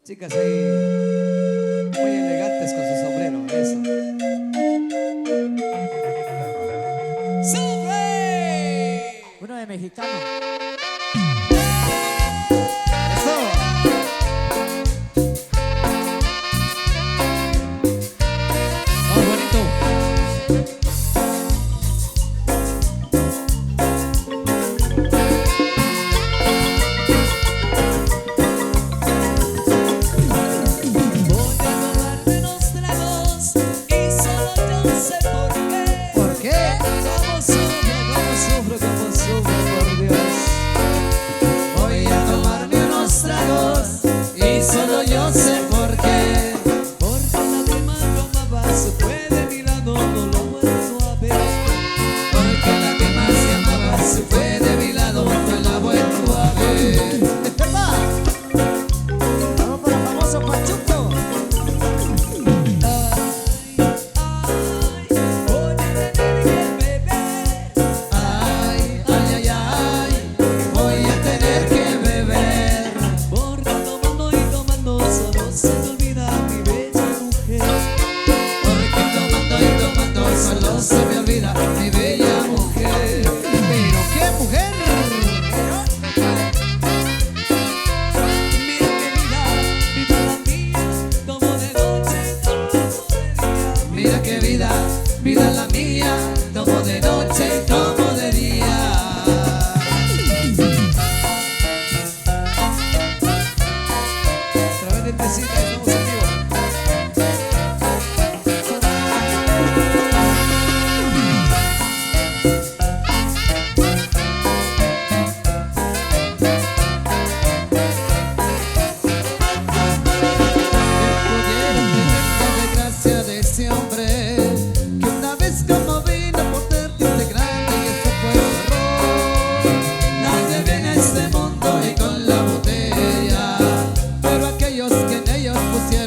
Chicas ahí muy elegantes con su sombrero, eso. ¡Sufre! Uno de mexicano. Eso. Vamos, bonito. Solo yo sé por qué. Porque la que más lo amaba se fue de mi lado, no lo vuelvo a ver. Porque la que más se amaba se fue de mi lado, no la vuelvo a ver. Vamos por el famoso Pachuco. Ay, ay, ay, ay, voy a tener que beber. Porque tomando y tomando solo se me olvida mi bella mujer. Porque tomando y tomando solo se me olvida mi bella mujer. Pero qué mujer. Mira qué vida, vida la mía, como de noche y como de día. Vida la mía, como de noche y como de día. A través de Tecita estamos en vivo. Pudieron tener la desgracia de ese hombre que una vez como vino por sentirse grande y eso fue un error. Nadie viene a este mundo y con la botella, pero aquellos que en ellos pusieron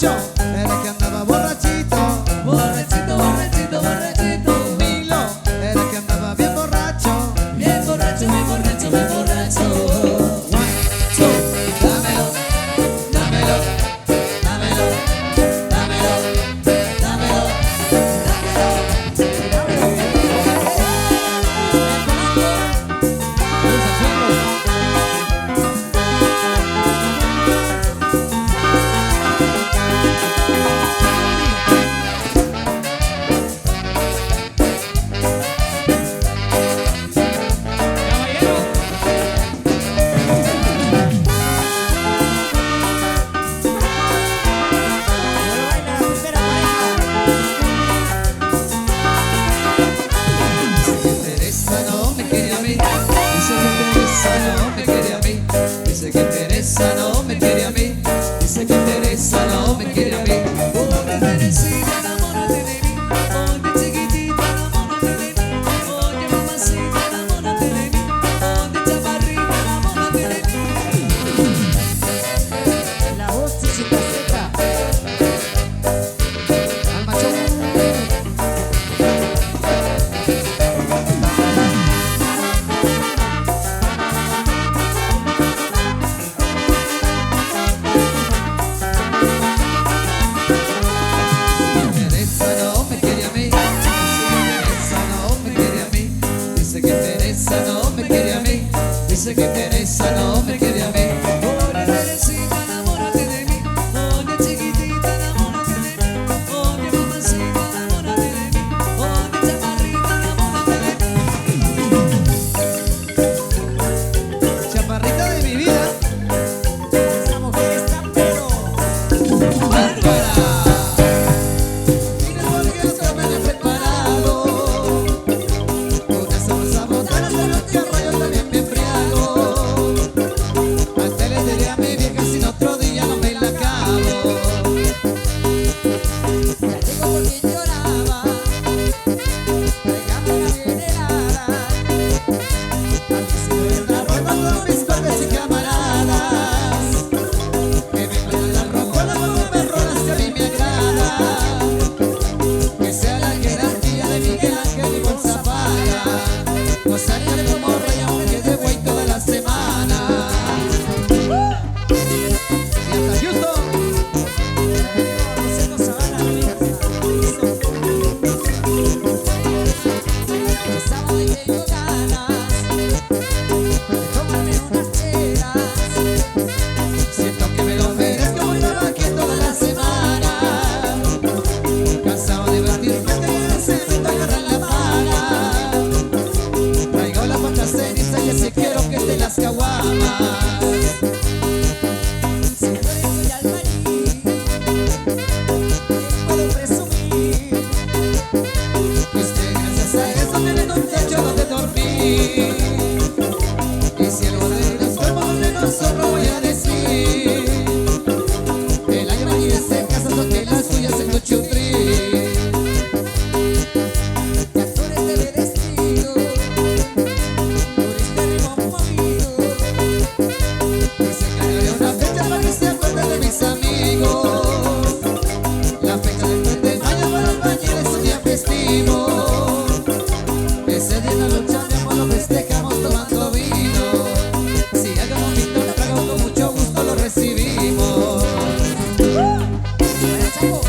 Poncho era que andaba borrachito. Borrachito, borrachito, borrachito. Milo era que andaba bien borracho. Bien borracho, bien borracho, bien borracho. One, two. Dámelo, dámelo, dámelo, dámelo, dámelo, Teresa no me quiere a mí. Dice que Teresa no me quiere a mí. Dice que Teresa no me quiere a mí. Dice que Teresa no me quiere a mí. Oye, Teresita, enamórate de mí. Oye, chiquitita, enamórate de mí. Oye, mamacita, enamórate de mí. Oye, chaparrita, enamórate de mí. La voz chiquita seca. Al macho. Teresa no me quiere a mí. Dice que Teresa no me quiere a mí. Dice que Teresa no me quiere a mí. Oye, Teresita, enamórate de mí. Oye, chiquitita, enamórate de mí. Oye, mamacita, enamórate de mí. Oye, chaparrita, enamórate de mí. Chaparrita de mi vida. Esa mujer está pero. ¡Bárbara! Mira porque esto me he preparado. Con esa sabotana de los tierra yo también me embriago. Antes le diré a mi vieja si no otro día no me la acabo. Ya llegó porque lloraba. Tráigame la generada. A mí se me entra ropa con mis cuates y camaradas. Que me traigan la ropa con perronas que a mí me agrada. Que sea la jerarquía de Miguel Ángel y Bolsa Paga. Gozaré como rey aunque de güey toda la semana. Y hasta Houston. Conocemos a la el sábado y tengo ganas de tomarme unas chelas. Siento que me lo merezco, voy aquí toda la semana. Cansado de batirme, que se me agarra la mala. Traigo la pacha ceniza y así quiero que estén las caguamas. Señores, soy albañil. ¿Qué puedo presumir? Pues que gracias a eso tienen un techo donde dormir. Y si algo de los cuerpos de nosotros voy a decir, el albañil se casa donde las suyas en tu chutri. De actores de vestido por este ritmo movido. Y se encargaré una fecha para que se acuerden de mis amigos. La fecha del 3 de mayo para los albañiles es un día festivo. Ese día en la lucha de amor lo festejamos tomando vino. Si algo nos invita un trago con mucho gusto lo recibimos. Para Chaco,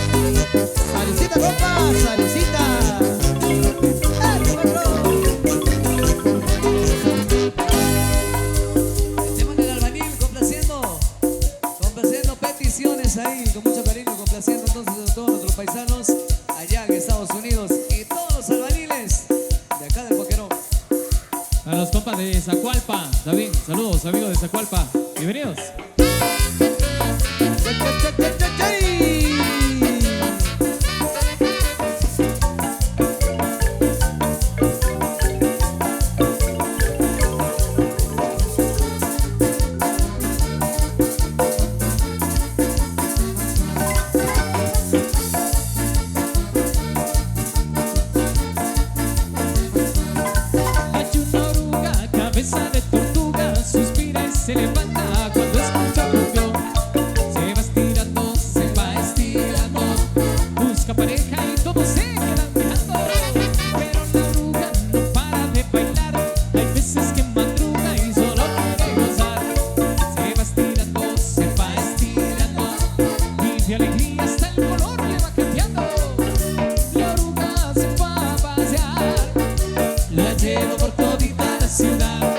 Salucita, compa, salucita. El tema del albañil, complaciendo peticiones ahí, con mucho cariño, complaciendo entonces a todos nuestros paisanos allá en Estados Unidos y todos los albañiles de acá del Boquerón. A los compas de Zacualpa, David, saludos amigos de Zacualpa, bienvenidos. Hay una oruga, cabeza de tortuga, suspira y se levanta cuando escucha de alegría hasta el color le va cambiando. La oruga se va a pasear, la llevo por todita la ciudad,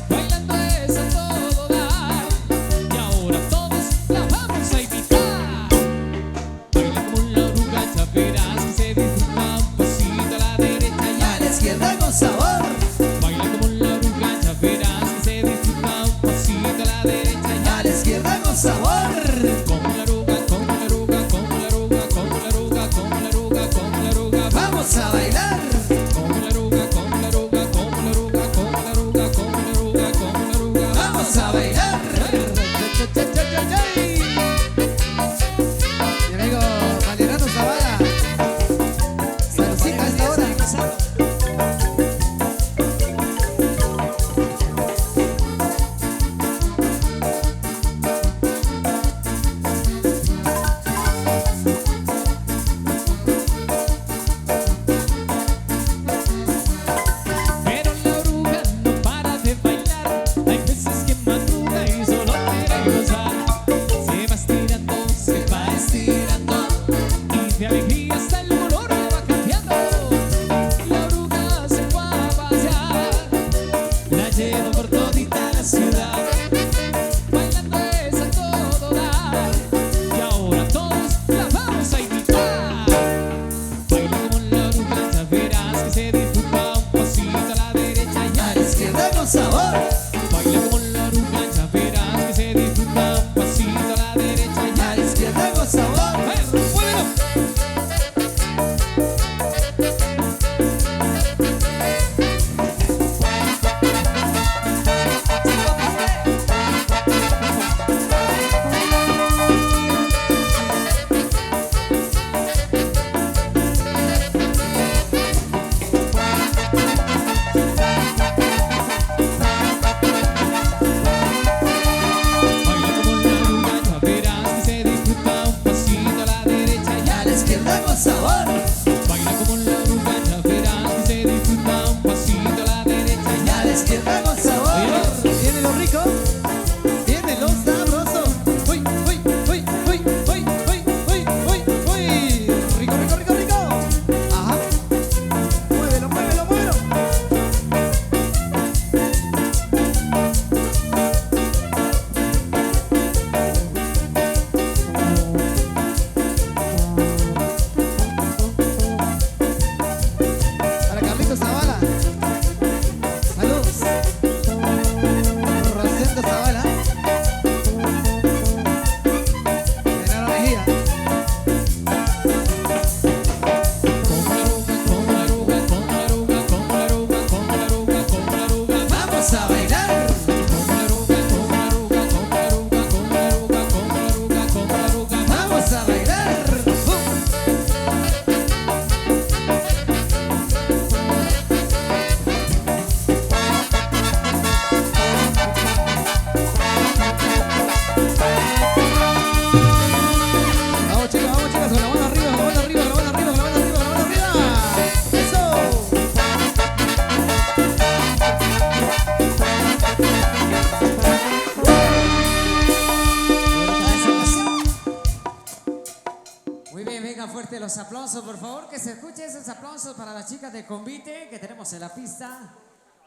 bailando es a todo dar, y ahora todos la vamos a invitar. Baila como la oruga, ya verás que se disfruta un pasito a la derecha y A la izquierda con sabor. baila como la oruga, ya verás que se disfruta un pasito a la derecha y A la izquierda con sabor. como la oruga, como la oruga, como la oruga, como la oruga, como la oruga, como la oruga, Vamos a bailar. como la oruga, como la oruga, como la oruga, como la oruga, como la oruga, como la oruga. Vamos a bailar. Mi amigo Valeriano Zavala. Saludcita a esta hora. Pero la oruga no para de bailar, hay veces que madruga y solo quiere gozar. Se va estirando, y de alegría hasta el color le va cambiando. La oruga se va a pasear, la llevo por todita la ciudad, bailando es a todo dar, y ahora todos la vamos a invitar. Baila como la oruga, ya verás que se disfruta un pasito a la derecha y A la izquierda con sabor. baila como la oruga, ya verás que se disfruta un pasito a la derecha y A la izquierda con sabor. ¡Muévelo! Baila como la oruga, ya verás que se disfruta un pasito a la derecha y A la izquierda con sabor. baila como la oruga, ya verás que se disfruta un pasito a la derecha y A la izquierda con sabor. Viene lo rico. Viene lo sabroso. Uy, uy, uy, uy, uy, uy, uy, uy, uy. Rico, rico, rico, rico. Ajá. Muévelo, muévelo, muévelo. Para Carlitos Zavala. Saludos. Rosendo Zavala. Genaro Mejía. como la oruga, como la oruga, como la oruga, como la oruga, como la oruga, como la oruga, Vamos a bailar. como la oruga, como la oruga, como la oruga, como la oruga, como la oruga, como la oruga, Vamos a bailar. Vamos chicas, con la mano arriba, con la mano arriba, con la mano arriba, con la mano arriba, con la mano arriba. Eso. Muy bien, venga fuerte los aplausos, por favor, que se escuchen esos aplausos para las chicas de Convite que tenemos en la pista.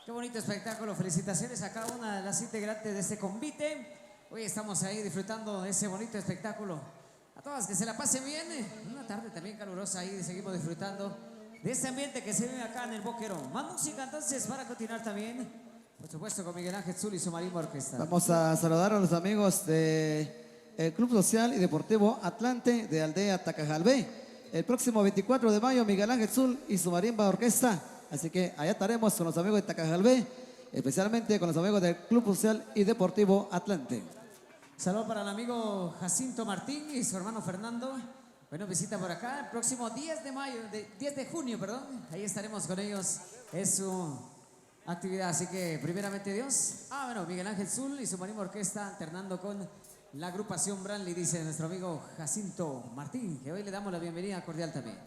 Qué bonito espectáculo, felicitaciones a cada una de las integrantes de este Convite. Hoy estamos ahí disfrutando de ese bonito espectáculo. A todas que se la pasen bien, una tarde también calurosa ahí, seguimos disfrutando de este ambiente que se vive acá en el Boquerón. Más música entonces para continuar también, por supuesto con Miguel Ángel Zul y su Marimba Orquesta. Vamos a saludar a los amigos de el Club Social y Deportivo Atlante de Aldea Tacajalbé. El próximo 24 de mayo, Miguel Ángel Zul y su Marimba Orquesta. Así que allá estaremos con los amigos de Tacajalbé, especialmente con los amigos del Club Social y Deportivo Atlante. Saludos para el amigo Jacinto Martín y su hermano Fernando. Bueno, visita por acá el próximo 10 de mayo, 10 de junio, perdón. Ahí estaremos con ellos. Es su actividad, así que primeramente Dios. Bueno, Miguel Ángel Zul y su Marimba Orquesta alternando con la agrupación Branly, dice nuestro amigo Jacinto Martín, que hoy le damos la bienvenida cordial también.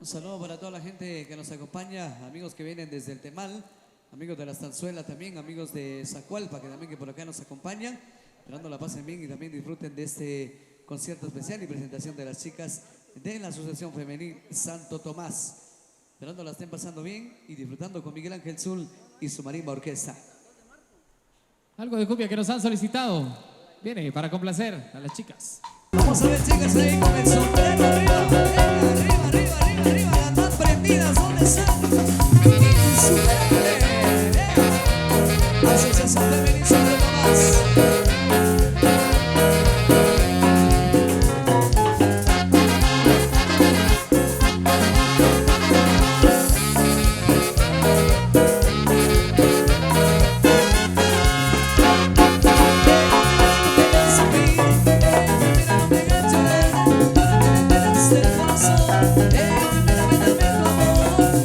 Un saludo para toda la gente que nos acompaña, amigos que vienen desde el Temal, amigos de la Estanzuela también, amigos de Zacualpa que también que por acá nos acompañan, esperando la pasen bien y también disfruten de este concierto especial y presentación de las chicas de la Asociación Femenil Santo Tomás. Esperando la estén pasando bien y disfrutando con Miguel Ángel Zul y su marimba orquesta. Algo de cumbia que nos han solicitado. Viene para complacer a las chicas. Vamos a ver, chicas, ahí con el sombrero arriba. Arriba. Las más prendidas, ¿dónde están? Asociación Femenil Santo Tomás.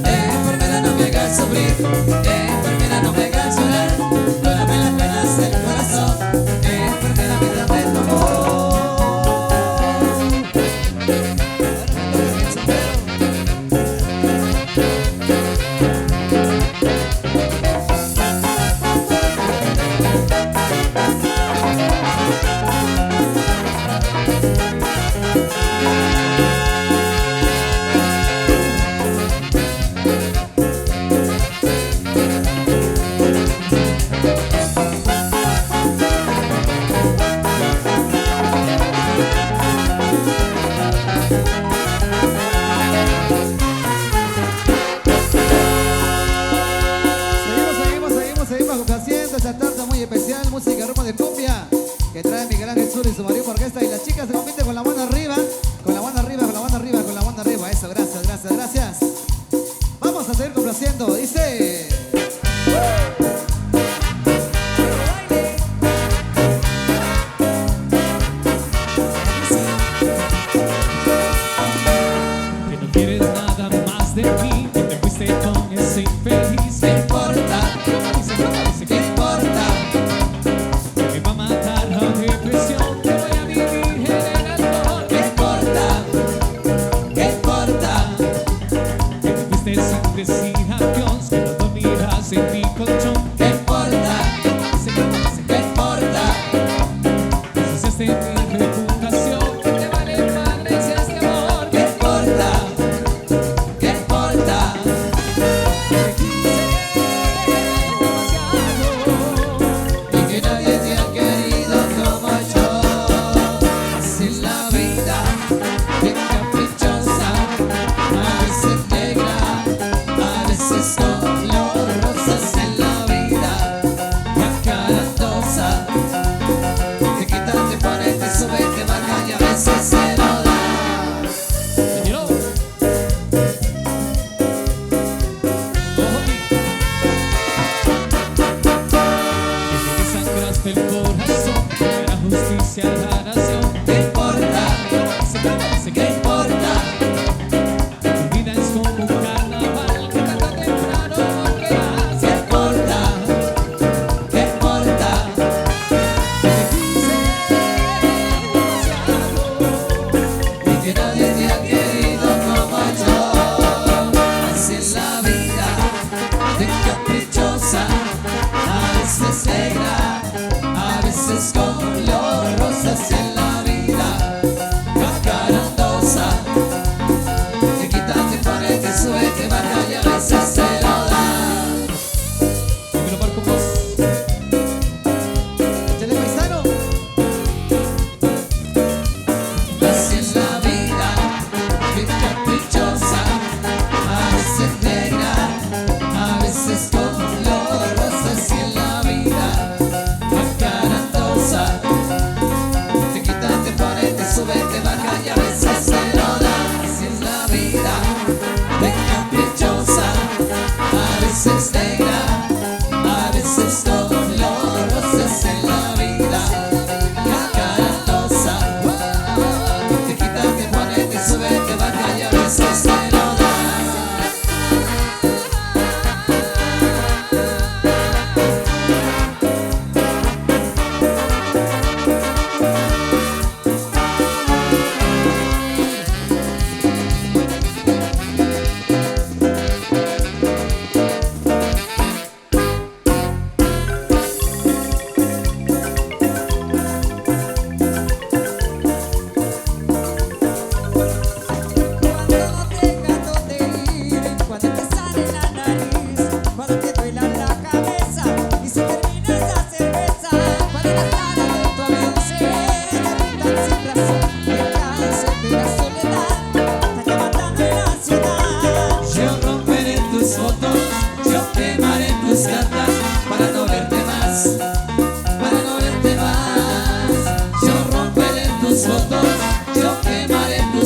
Enfermera, no me hagas sufrir. Enfermera, no me hagas llorar. Cúrame las penas del corazón. Enfermera, mírame tu amor. Seguimos complaciendo esta tarde muy especial, música rumbo de cumbia que trae Miguel Ángel Zul y su marimba orquesta, y las chicas se compiten con la mano arriba, con la mano arriba, con la mano arriba, con la mano arriba. Eso, gracias. Vamos a seguir complaciendo, dice. Que no quieres nada más de mí, que te fuiste con ese infeliz. ¿Qué importa? ¿Qué importa? Me va a matar la depresión, que voy a vivir en el alcohol. ¿Qué importa? ¿Qué importa? Que te fuiste sin decir adiós, que no dormirás en mi colchón. ¿Qué importa? ¿Qué importa? Ensuciaste mi reputación, que te vale madre si este amor. ¿Qué importa? ¿Qué importa? Te quise demasiado. Y que nadie te ha querido como yo. Si la vida es caprichosa, a veces negra, a veces color rosas. En la vida acarantosa, te quita, te pone, te sube, te baja y a veces se lo da. Señor. Ojo aquí. Que me desangraste el corazón, que era justicia a la nación. ¿Qué importa? ¿Qué importa? Tu vida es como un carnaval, que tarde o temprano volverás. ¿Qué importa? ¿Qué importa? Te quise demasiado. Y que nadie te ha querido como yo. Así es la vida, de caprichosa, a veces negra, a veces color rosa. Así es la vida, acarantosa, te quita, te pone, te sube, te baja y a veces se lo da. Dímelo, Marco Paz. Échale, paisano. Así es la vida, que caprichosa, a veces negra, a veces color rosa. Así es la vida, acarantosa, te quita, te pone, te sube, te baja y a veces se lo da. Así es la vida, de caprichosa, a veces negra, a veces color rosa. Así es la vida, acarantosa, te quita, te pone, te sube, te baja y a veces se lo da.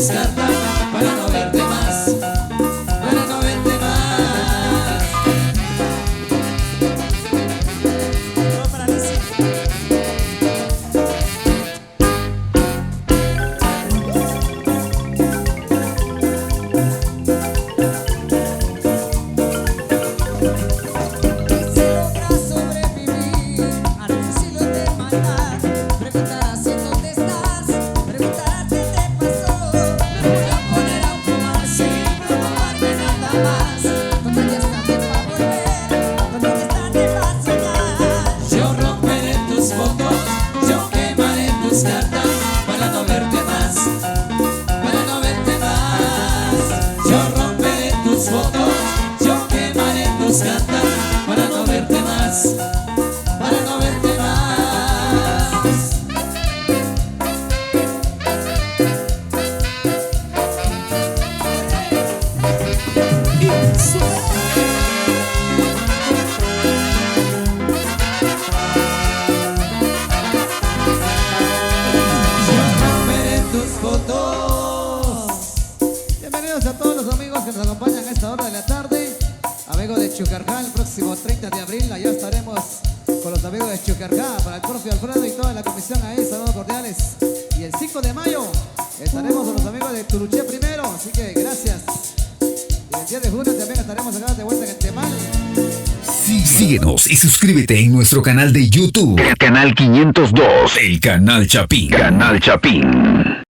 tus cartas para no verte más, para no verte más. No, para Alicia. Si logras sobrevivir al exilio de maldad, preguntarás en dónde estás, preguntarás qué te pasó. Me voy a poner a fumar sin preocuparme nada más. Total ya es tarde para volver, total ya es tarde para soñar. Yo romperé tus fotos, yo quemaré tus cartas para no verte más, para no verte más. Yo romperé tus fotos, yo quemaré tus cartas para no verte más, para no verte más. Yo romperé tus fotos. Bienvenidos a todos los amigos que nos acompañan a esta hora de la tarde. Amigos de Chucarcá, el próximo 30 de abril, allá estaremos con los amigos de Chucarcá, para el profe Alfredo y toda la comisión ahí, saludos cordiales. Y el 5 de mayo estaremos con los amigos de Turuché primero, así que gracias. Y el 10 de junio también estaremos acá de vuelta en el Temal. Síguenos y suscríbete en nuestro canal de YouTube. El canal 502. El canal Chapín. Canal Chapín.